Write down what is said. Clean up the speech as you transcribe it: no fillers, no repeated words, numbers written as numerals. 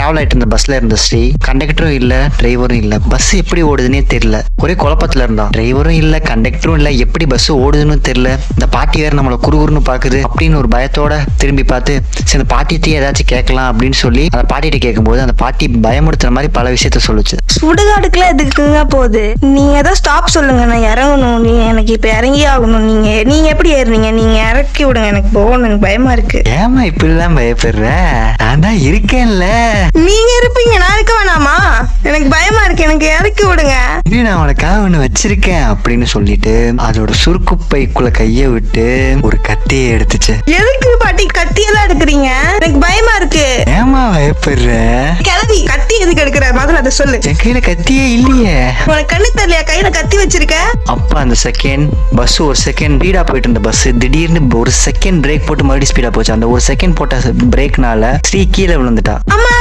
Travel ஆயிட்டு இருந்த பஸ்ல இருந்த ஸ்ரீ. கண்டக்டரும் இல்ல, டிரைவரும் இல்ல. பஸ் எப்படி ஓடுதுன்னே தெரியல. ஒரே குழப்பத்துல இருந்தான். டிரைவரும் இல்ல, கண்டக்டரும் இல்ல, எப்படி பஸ் ஓடுதுன்னு தெரியல. இந்த பாட்டி வேற நம்மள குறுகுறுன்னு பாக்குது அப்படின்னு ஒரு பயத்தோட திரும்பி பார்த்து சரி அந்த பாட்டிகிட்டே ஏதாச்சும் கேட்கலாம் அப்படின்னு சொல்லி அந்த பாட்டிகிட்ட கேட்கும்போது அந்த பாட்டி பயமுறுத்துற மாதிரி பல விஷயத்த சொல்லுச்சு. சுடுகாடுக்குள்ள எதுக்குங்க போகுது? நீங்க ஏதோ ஸ்டாப் சொல்லுங்க, நான் இறங்கணும். நீங்க எனக்கு இப்ப இறங்கி ஆகணும். நீங்க எப்படி ஏறுறீங்க? நீங்க இறக்கி விடுங்க, எனக்கு போகணும், எனக்கு பயமா இருக்கு. ஏமா இப்படிலாம் பயப்படுற? நான் தான் இருக்கேன்ல. நீங்க இருப்பீங்க, நான் இருக்க வேணாமா? எனக்கு பயமா இருக்கு, எனக்கு இறக்கி விடுங்க. இது நான் உனக்காக ஒண்ணு வச்சிருக்கேன் அப்படின்னு சொல்லிட்டு அதோட சுருக்கு பைக்குள்ள கைய விட்டு ஒரு கத்தியை எடுத்துச்சு. எதுக்கு பாட்டி கத்தியெல்லாம் எடுக்கிறீங்க? எனக்கு பயமா இருக்கு. ஏமா பயப்படுற? கிளவி கத்தி எதுக்கு எடுக்கிற? முதல்ல அதை சொல்லு. என் கையில கத்தியே இல்லையே. உனக்கு கண்ணு தெரியலையா கையில கத்தி வச்சிருக்க? அப்ப அந்த செகண்ட் பஸ் ஒரு செகண்ட் ஸ்பீடா போயிட்டு இருந்த பஸ் திடீர்னு ஒரு செகண்ட் பிரேக் போட்டு மறுபடியும் ஸ்பீடா போச்சு. அந்த ஒரு செகண்ட் போட்ட பிரேக்னால ஸ்ரீ கீழே விழுந்துட்டா. அம்மா